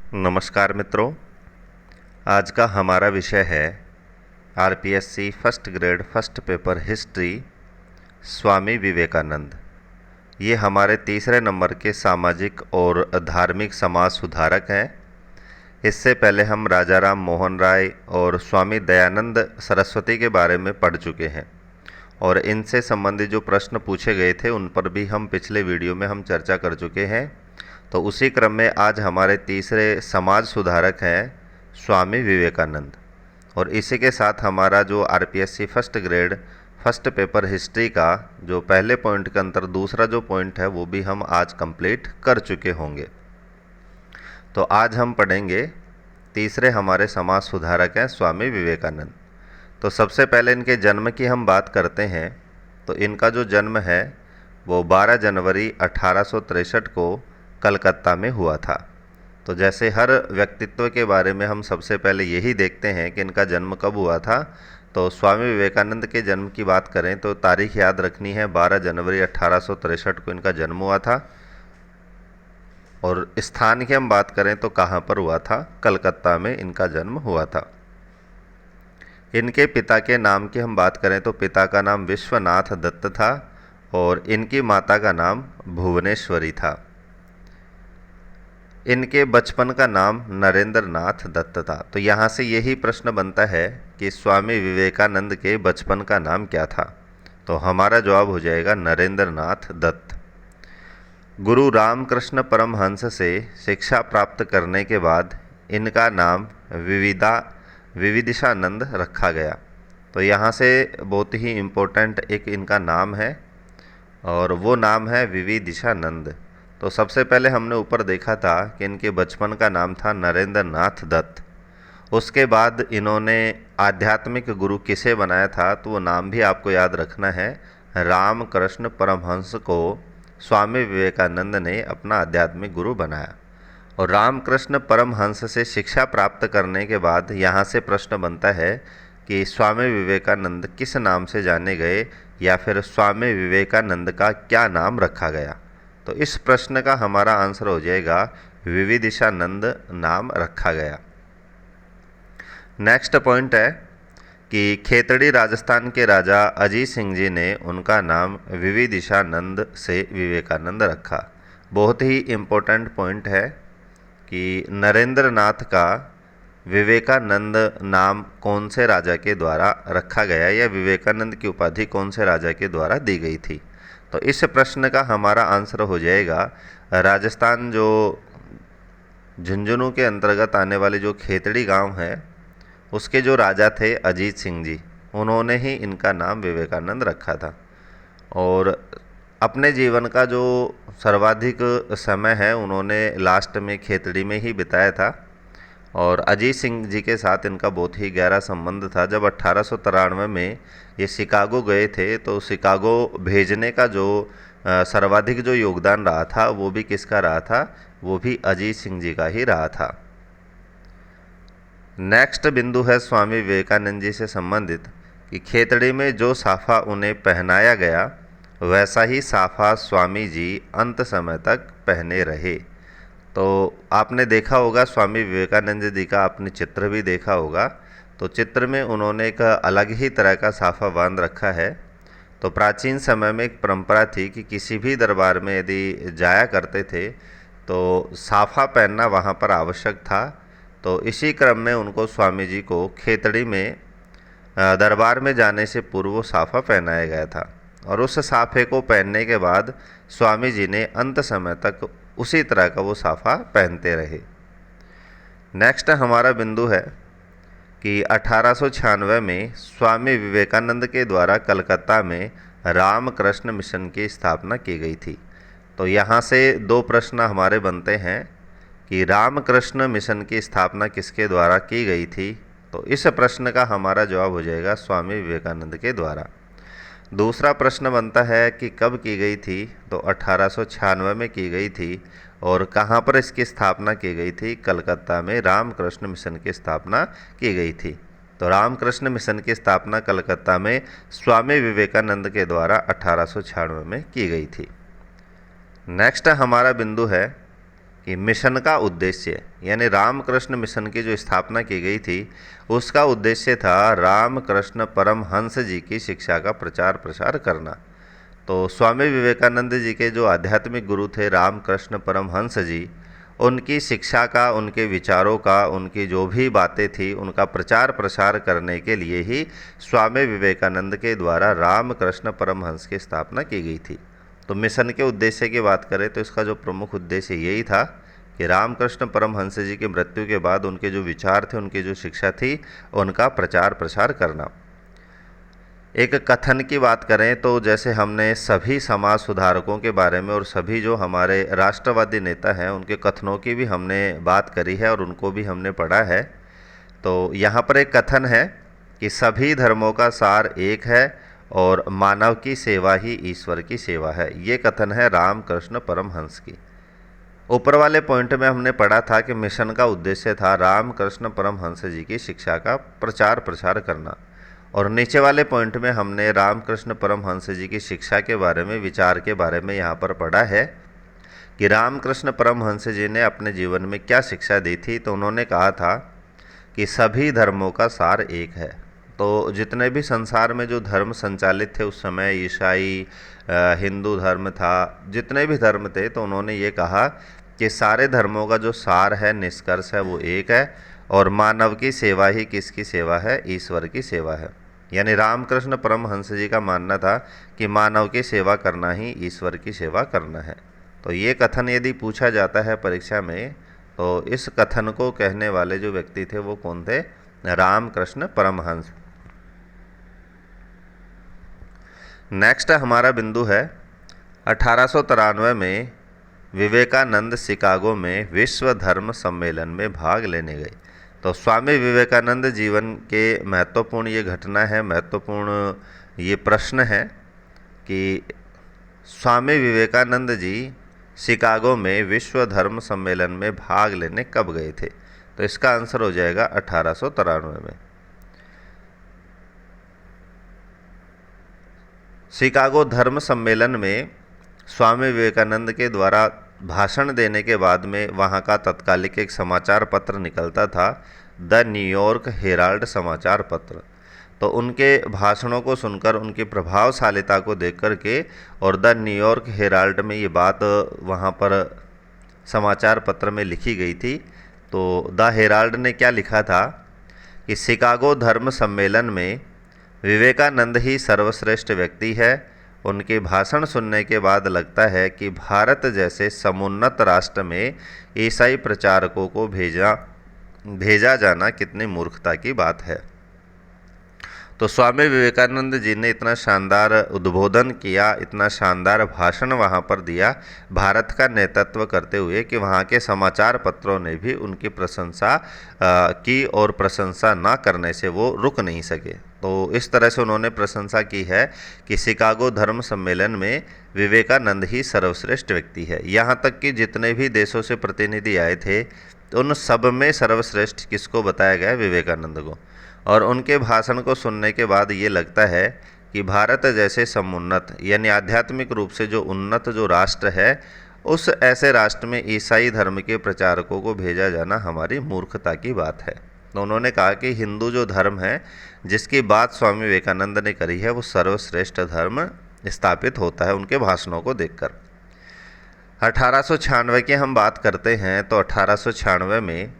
नमस्कार मित्रों, आज का हमारा विषय है RPSC first grade first paper history Swami Vivekananda. ये हमारे तीसरे नंबर के सामाजिक और धार्मिक समाज सुधारक हैं। इससे पहले हम राजा राम मोहन राय और स्वामी दयानंद सरस्वती के बारे में पढ़ चुके हैं और इनसे संबंधित जो प्रश्न पूछे गए थे उन पर भी हम पिछले वीडियो में हम चर्चा कर चुके हैं। तो उसी क्रम में आज हमारे तीसरे समाज सुधारक हैं स्वामी विवेकानंद, और इसी के साथ हमारा जो RPSC first grade first paper history का जो पहले पॉइंट के अंतर दूसरा जो पॉइंट है वो भी हम आज कंप्लीट कर चुके होंगे। तो आज हम पढ़ेंगे तीसरे हमारे समाज सुधारक हैं स्वामी विवेकानंद। तो सबसे पहले इनके जन्म की हम बात करते हैं। तो इनका जो जन्म है वो 12 जनवरी 1863 को कलकत्ता में हुआ था। तो जैसे हर व्यक्तित्व के बारे में हम सबसे पहले यही देखते हैं कि इनका जन्म कब हुआ था। तो स्वामी विवेकानंद के जन्म की बात करें तो तारीख याद रखनी है, 12 जनवरी 1863 को इनका जन्म हुआ था। और स्थान की हम बात करें तो कहाँ पर हुआ था, कलकत्ता में इनका जन्म हुआ था। इनके पिता के नाम की हम बात करें तो पिता का नाम विश्वनाथ दत्त था और इनकी माता का नाम भुवनेश्वरी था। इनके बचपन का नाम नरेंद्र नाथ दत्त था। तो यहाँ से यही प्रश्न बनता है कि स्वामी विवेकानंद के बचपन का नाम क्या था। तो हमारा जवाब हो जाएगा नरेंद्र नाथ दत्त। गुरु रामकृष्ण परमहंस से शिक्षा प्राप्त करने के बाद इनका नाम विविदिशानंद रखा गया। तो यहाँ से बहुत ही इम्पोर्टेंट एक इनका नाम है और वो नाम है विविदिशानंद। तो सबसे पहले हमने ऊपर देखा था कि इनके बचपन का नाम था नरेंद्र नाथ दत्त। उसके बाद इन्होंने आध्यात्मिक गुरु किसे बनाया था, तो वो नाम भी आपको याद रखना है। रामकृष्ण परमहंस को स्वामी विवेकानंद ने अपना आध्यात्मिक गुरु बनाया। और रामकृष्ण परमहंस से शिक्षा प्राप्त करने के बाद यहाँ से प्रश्न बनता है कि स्वामी विवेकानंद किस नाम से जाने गए या फिर स्वामी विवेकानंद का क्या नाम रखा गया। तो इस प्रश्न का हमारा आंसर हो जाएगा विविदिशानंद नाम रखा गया। नेक्स्ट पॉइंट है कि खेतड़ी राजस्थान के राजा अजीत सिंह जी ने उनका नाम विविदिशानंद से विवेकानंद रखा। बहुत ही इम्पोर्टेंट पॉइंट है कि नरेंद्र नाथ का विवेकानंद नाम कौन से राजा के द्वारा रखा गया या विवेकानंद की उपाधि कौन से राजा के द्वारा दी गई थी। तो इस प्रश्न का हमारा आंसर हो जाएगा राजस्थान जो झुंझुनू के अंतर्गत आने वाले जो खेतड़ी गांव है उसके जो राजा थे अजीत सिंह जी, उन्होंने ही इनका नाम विवेकानंद रखा था। और अपने जीवन का जो सर्वाधिक समय है उन्होंने लास्ट में खेतड़ी में ही बिताया था। और अजीत सिंह जी के साथ इनका बहुत ही गहरा संबंध था। जब 1893 में ये शिकागो गए थे तो शिकागो भेजने का जो सर्वाधिक जो योगदान रहा था वो भी किसका रहा था, वो भी अजीत सिंह जी का ही रहा था। नेक्स्ट बिंदु है स्वामी विवेकानंद जी से संबंधित कि खेतड़ी में जो साफा उन्हें पहनाया गया वैसा ही साफा स्वामी जी अंत समय तक पहने रहे। तो आपने देखा होगा स्वामी विवेकानंद जी का आपने चित्र भी देखा होगा। तो चित्र में उन्होंने एक अलग ही तरह का साफा बांध रखा है। तो प्राचीन समय में एक परंपरा थी कि किसी भी दरबार में यदि जाया करते थे तो साफा पहनना वहाँ पर आवश्यक था। तो इसी क्रम में उनको स्वामी जी को खेतड़ी में दरबार में जाने से पूर्व साफा पहनाया गया था और उस साफे को पहनने के बाद स्वामी जी ने अंत समय तक उसी तरह का वो साफा पहनते रहे। नेक्स्ट हमारा बिंदु है कि 1896 में स्वामी विवेकानंद के द्वारा कलकत्ता में रामकृष्ण मिशन की स्थापना की गई थी। तो यहाँ से दो प्रश्न हमारे बनते हैं कि रामकृष्ण मिशन की स्थापना किसके द्वारा की गई थी। तो इस प्रश्न का हमारा जवाब हो जाएगा स्वामी विवेकानंद के द्वारा। दूसरा प्रश्न बनता है कि कब की गई थी। तो 1896 में की गई थी और कहाँ पर इसकी स्थापना की गई थी, कलकत्ता में रामकृष्ण मिशन की स्थापना की गई थी। तो रामकृष्ण मिशन की स्थापना कलकत्ता में स्वामी विवेकानंद के द्वारा 1896 में की गई थी। नेक्स्ट हमारा बिंदु है कि मिशन का उद्देश्य यानी रामकृष्ण मिशन की जो स्थापना की गई थी उसका उद्देश्य था रामकृष्ण परमहंस जी की शिक्षा का प्रचार प्रसार करना। तो स्वामी विवेकानंद जी के जो आध्यात्मिक गुरु थे रामकृष्ण परमहंस जी, उनकी शिक्षा का, उनके विचारों का, उनकी जो भी बातें थी उनका प्रचार प्रसार करने के लिए ही स्वामी विवेकानंद के द्वारा रामकृष्ण परमहंस की स्थापना की गई थी। तो मिशन के उद्देश्य की बात करें तो इसका जो प्रमुख उद्देश्य यही था कि रामकृष्ण परमहंस जी की मृत्यु के बाद उनके जो विचार थे, उनकी जो शिक्षा थी, उनका प्रचार प्रसार करना। एक कथन की बात करें तो जैसे हमने सभी समाज सुधारकों के बारे में और सभी जो हमारे राष्ट्रवादी नेता हैं उनके कथनों की भी हमने बात करी है और उनको भी हमने पढ़ा है। तो यहाँ पर एक कथन है कि सभी धर्मों का सार एक है और मानव की सेवा ही ईश्वर की सेवा है। ये कथन है रामकृष्ण परमहंस की। ऊपर वाले पॉइंट में हमने पढ़ा था कि मिशन का उद्देश्य था रामकृष्ण परमहंस जी की शिक्षा का प्रचार प्रसार करना, और नीचे वाले पॉइंट में हमने रामकृष्ण परमहंस जी की शिक्षा के बारे में, विचार के बारे में यहाँ पर पढ़ा है कि रामकृष्ण परमहंस जी ने अपने जीवन में क्या शिक्षा दी थी। तो उन्होंने कहा था कि सभी धर्मों का सार एक है। तो जितने भी संसार में जो धर्म संचालित थे उस समय, ईसाई, हिंदू धर्म था, जितने भी धर्म थे, तो उन्होंने ये कहा कि सारे धर्मों का जो सार है, निष्कर्ष है, वो एक है और मानव की सेवा ही किसकी सेवा है? ईश्वर की सेवा है। यानी रामकृष्ण परमहंस जी का मानना था कि मानव की सेवा करना ही ईश्वर की सेवा करना है। तो ये कथन यदि पूछा जाता है परीक्षा में, तो इस कथन को कहने वाले जो व्यक्ति थे वो कौन थे? रामकृष्ण परमहंस। नेक्स्ट हमारा बिंदु है 1893 में विवेकानंद शिकागो में विश्व धर्म सम्मेलन में भाग लेने गए। तो स्वामी विवेकानंद जीवन के महत्वपूर्ण ये घटना है, महत्वपूर्ण ये प्रश्न है कि स्वामी विवेकानंद जी शिकागो में विश्व धर्म सम्मेलन में भाग लेने कब गए थे? तो इसका आंसर हो जाएगा 1893 में। शिकागो धर्म सम्मेलन में स्वामी विवेकानंद के द्वारा भाषण देने के बाद में वहाँ का तत्कालिक एक समाचार पत्र निकलता था, द न्यूयॉर्क हेराल्ड समाचार पत्र। तो उनके भाषणों को सुनकर, उनकी प्रभावशालिता को देख कर के और द न्यूयॉर्क हेराल्ड में ये बात वहाँ पर समाचार पत्र में लिखी गई थी। तो द हेराल्ड ने क्या लिखा था कि शिकागो धर्म सम्मेलन में विवेकानंद ही सर्वश्रेष्ठ व्यक्ति है। उनके भाषण सुनने के बाद लगता है कि भारत जैसे समुन्नत राष्ट्र में ईसाई प्रचारकों को भेजा जाना कितनी मूर्खता की बात है। तो स्वामी विवेकानंद जी ने इतना शानदार उद्बोधन किया, इतना शानदार भाषण वहाँ पर दिया भारत का नेतृत्व करते हुए कि वहाँ के समाचार पत्रों ने भी उनकी प्रशंसा की और प्रशंसा ना करने से वो रुक नहीं सके। तो इस तरह से उन्होंने प्रशंसा की है कि शिकागो धर्म सम्मेलन में विवेकानंद ही सर्वश्रेष्ठ व्यक्ति है। यहाँ तक कि जितने भी देशों से प्रतिनिधि आए थे उन सब में सर्वश्रेष्ठ किसको बताया गया? विवेकानंद को। और उनके भाषण को सुनने के बाद ये लगता है कि भारत जैसे समुन्नत यानी आध्यात्मिक रूप से जो उन्नत जो राष्ट्र है, उस ऐसे राष्ट्र में ईसाई धर्म के प्रचारकों को भेजा जाना हमारी मूर्खता की बात है। तो उन्होंने कहा कि हिंदू जो धर्म है जिसकी बात स्वामी विवेकानंद ने करी है वो सर्वश्रेष्ठ धर्म स्थापित होता है उनके भाषणों को देखकर। 1896 की हम बात करते हैं तो 1896 में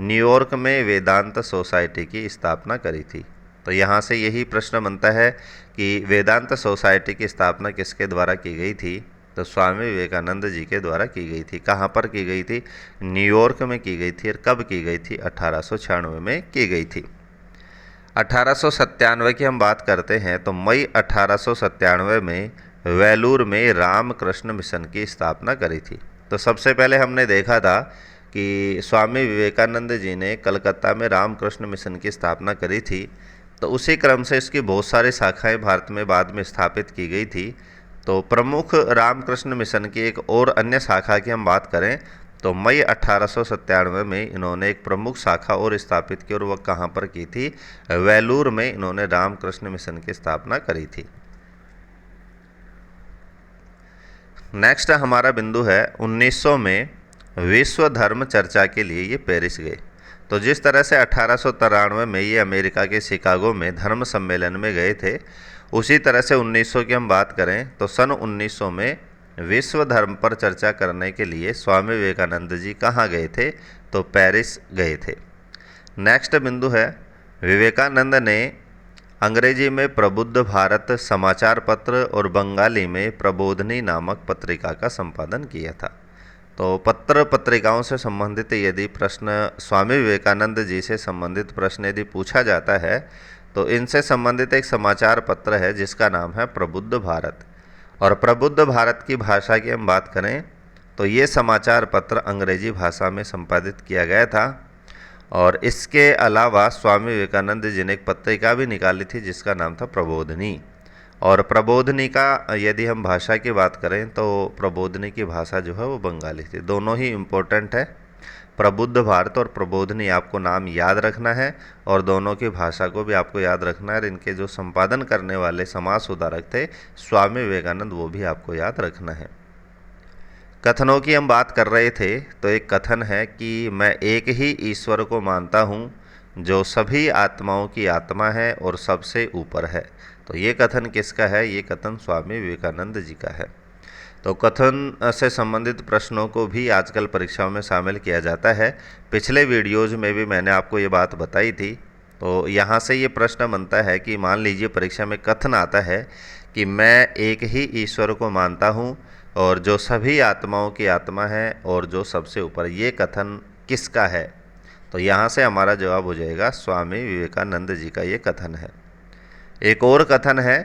न्यूयॉर्क में वेदांत सोसाइटी की स्थापना करी थी। तो यहाँ से यही प्रश्न बनता है कि वेदांत सोसाइटी की स्थापना किसके द्वारा की गई थी? तो स्वामी विवेकानंद जी के द्वारा की गई थी। कहाँ पर की गई थी? न्यूयॉर्क में की गई थी। और कब की गई थी? 1896 में की गई थी। 1897 की हम बात करते हैं तो मई 1897 में वेलूर में रामकृष्ण मिशन की स्थापना करी थी। तो सबसे पहले हमने देखा था कि स्वामी विवेकानंद जी ने कलकत्ता में रामकृष्ण मिशन की स्थापना करी थी। तो उसी क्रम से इसकी बहुत सारी शाखाएं भारत में बाद में स्थापित की गई थी। तो प्रमुख रामकृष्ण मिशन की एक और अन्य शाखा की हम बात करें तो मई 1897 में इन्होंने एक प्रमुख शाखा और स्थापित की और वह कहाँ पर की थी? वेलूर में इन्होंने रामकृष्ण मिशन की स्थापना करी थी। नेक्स्ट हमारा बिंदु है 1900 में विश्व धर्म चर्चा के लिए ये पेरिस गए। तो जिस तरह से 1893 में ये अमेरिका के शिकागो में धर्म सम्मेलन में गए थे, उसी तरह से 1900 की हम बात करें तो सन 1900 में विश्व धर्म पर चर्चा करने के लिए स्वामी विवेकानंद जी कहाँ गए थे? तो पेरिस गए थे। नेक्स्ट बिंदु है, विवेकानंद ने अंग्रेजी में प्रबुद्ध भारत समाचार पत्र और बंगाली में प्रबोधनी नामक पत्रिका का संपादन किया था। तो पत्र पत्रिकाओं से संबंधित यदि प्रश्न, स्वामी विवेकानंद जी से संबंधित प्रश्न यदि पूछा जाता है तो इनसे संबंधित एक समाचार पत्र है जिसका नाम है प्रबुद्ध भारत। और प्रबुद्ध भारत की भाषा की हम बात करें तो ये समाचार पत्र अंग्रेजी भाषा में संपादित किया गया था। और इसके अलावा स्वामी विवेकानंद जी ने एक पत्रिका भी निकाली थी जिसका नाम था प्रबोधनी। और प्रबोधनी का यदि हम भाषा की बात करें तो प्रबोधनी की भाषा जो है वो बंगाली थी। दोनों ही इम्पोर्टेंट है, प्रबुद्ध भारत और प्रबोधनी, आपको नाम याद रखना है और दोनों की भाषा को भी आपको याद रखना है। और इनके जो संपादन करने वाले समाज सुधारक थे स्वामी विवेकानंद, वो भी आपको याद रखना है। कथनों की हम बात कर रहे थे तो एक कथन है कि मैं एक ही ईश्वर को मानता हूँ जो सभी आत्माओं की आत्मा है और सबसे ऊपर है। तो ये कथन किसका है? ये कथन स्वामी विवेकानंद जी का है। तो कथन से संबंधित प्रश्नों को भी आजकल परीक्षाओं में शामिल किया जाता है। पिछले वीडियोज़ में भी मैंने आपको ये बात बताई थी। तो यहाँ से ये प्रश्न बनता है कि मान लीजिए परीक्षा में कथन आता है कि मैं एक ही ईश्वर को मानता हूँ और जो सभी आत्माओं की आत्मा है और जो सबसे ऊपर, ये कथन किसका है? तो यहाँ से हमारा जवाब हो जाएगा स्वामी विवेकानंद जी का ये कथन है। एक और कथन है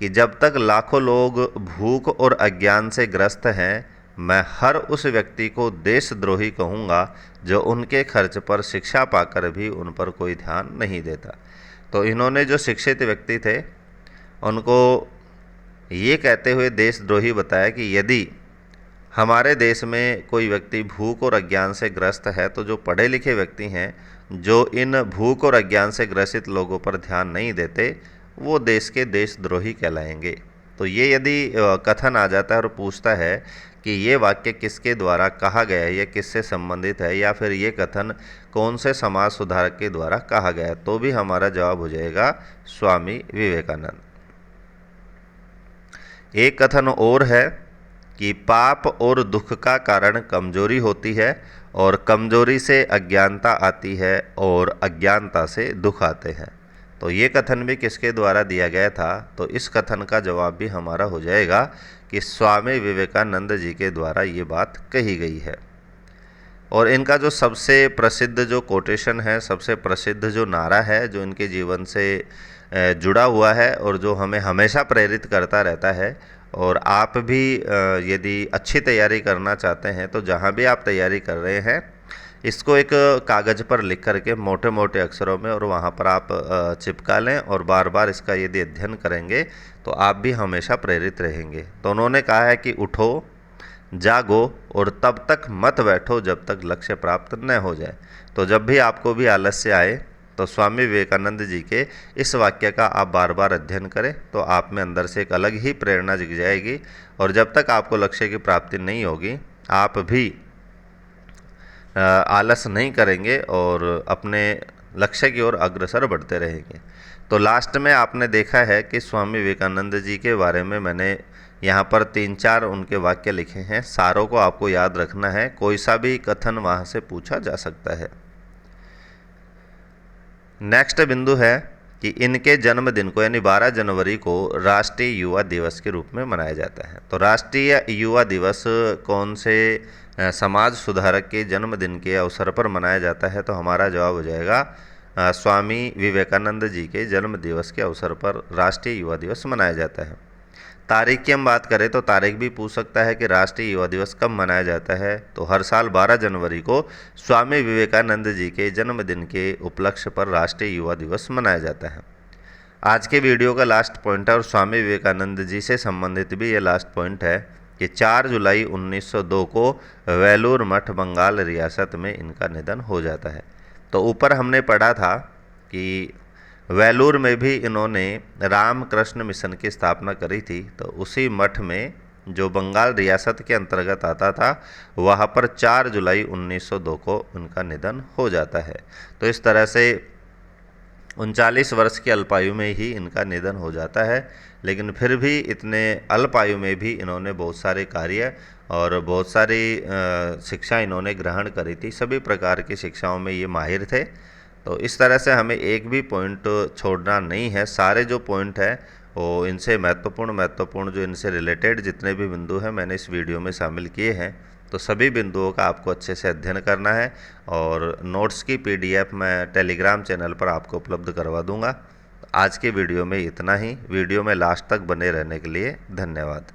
कि जब तक लाखों लोग भूख और अज्ञान से ग्रस्त हैं, मैं हर उस व्यक्ति को देशद्रोही कहूँगा जो उनके खर्च पर शिक्षा पाकर भी उन पर कोई ध्यान नहीं देता। तो इन्होंने जो शिक्षित व्यक्ति थे उनको ये कहते हुए देशद्रोही बताया कि यदि हमारे देश में कोई व्यक्ति भूख और अज्ञान से ग्रस्त है तो जो पढ़े लिखे व्यक्ति हैं जो इन भूख और अज्ञान से ग्रसित लोगों पर ध्यान नहीं देते, वो देश के देशद्रोही कहलाएंगे। तो ये यदि कथन आ जाता है और पूछता है कि ये वाक्य किसके द्वारा कहा गया है, ये किससे संबंधित है, या फिर ये कथन कौन से समाज सुधारक के द्वारा कहा गया है, तो भी हमारा जवाब हो जाएगा स्वामी विवेकानंद। एक कथन और है कि पाप और दुख का कारण कमजोरी होती है और कमजोरी से अज्ञानता आती है और अज्ञानता से दुख आते हैं। तो ये कथन भी किसके द्वारा दिया गया था? तो इस कथन का जवाब भी हमारा हो जाएगा कि स्वामी विवेकानंद जी के द्वारा ये बात कही गई है। और इनका जो सबसे प्रसिद्ध जो कोटेशन है, सबसे प्रसिद्ध जो नारा है जो इनके जीवन से जुड़ा हुआ है और जो हमें हमेशा प्रेरित करता रहता है, और आप भी यदि अच्छी तैयारी करना चाहते हैं तो जहाँ भी आप तैयारी कर रहे हैं इसको एक कागज़ पर लिख करके मोटे मोटे अक्षरों में और वहाँ पर आप चिपका लें और बार बार इसका यदि अध्ययन करेंगे तो आप भी हमेशा प्रेरित रहेंगे। तो उन्होंने कहा है कि उठो, जागो और तब तक मत बैठो जब तक लक्ष्य प्राप्त न हो जाए। तो जब भी आपको भी आलस्य आए तो स्वामी विवेकानंद जी के इस वाक्य का आप बार बार अध्ययन करें तो आप में अंदर से एक अलग ही प्रेरणा जग जाएगी। और जब तक आपको लक्ष्य की प्राप्ति नहीं होगी आप भी आलस नहीं करेंगे और अपने लक्ष्य की ओर अग्रसर बढ़ते रहेंगे। तो लास्ट में आपने देखा है कि स्वामी विवेकानंद जी के बारे में मैंने यहाँ पर 3-4 उनके वाक्य लिखे हैं। सारों को आपको याद रखना है, कोई सा भी कथन वहाँ से पूछा जा सकता है। नेक्स्ट बिंदु है कि इनके जन्मदिन को यानी 12 जनवरी को राष्ट्रीय युवा दिवस के रूप में मनाया जाता है। तो राष्ट्रीय युवा दिवस कौन से समाज सुधारक के जन्मदिन के अवसर पर मनाया जाता है? तो हमारा जवाब हो जाएगा स्वामी विवेकानंद जी के जन्म दिवस के अवसर पर राष्ट्रीय युवा दिवस मनाया जाता है। तारीख की हम बात करें तो तारीख भी पूछ सकता है कि राष्ट्रीय युवा दिवस कब मनाया जाता है। तो हर साल 12 जनवरी को स्वामी विवेकानंद जी के जन्मदिन के उपलक्ष्य पर राष्ट्रीय युवा दिवस मनाया जाता है। आज के वीडियो का लास्ट पॉइंट है और स्वामी विवेकानंद जी से संबंधित भी ये लास्ट पॉइंट है कि 4 जुलाई 1902 को वेलूर मठ बंगाल रियासत में इनका निधन हो जाता है। तो ऊपर हमने पढ़ा था कि वेलूर में भी इन्होंने रामकृष्ण मिशन की स्थापना करी थी। तो उसी मठ में जो बंगाल रियासत के अंतर्गत आता था, वहाँ पर 4 जुलाई 1902 को उनका निधन हो जाता है। तो इस तरह से 39 वर्ष की अल्पायु में ही इनका निधन हो जाता है, लेकिन फिर भी इतने अल्पायु में भी इन्होंने बहुत सारे कार्य और बहुत सारी शिक्षा इन्होंने ग्रहण करी थी। सभी प्रकार की शिक्षाओं में ये माहिर थे। तो इस तरह से हमें एक भी पॉइंट छोड़ना नहीं है। सारे जो पॉइंट हैं वो इनसे महत्वपूर्ण जो इनसे रिलेटेड जितने भी बिंदु हैं मैंने इस वीडियो में शामिल किए हैं। तो सभी बिंदुओं का आपको अच्छे से अध्ययन करना है और नोट्स की PDF मैं टेलीग्राम चैनल पर आपको उपलब्ध करवा दूंगा। आज के वीडियो में इतना ही। वीडियो में लास्ट तक बने रहने के लिए धन्यवाद।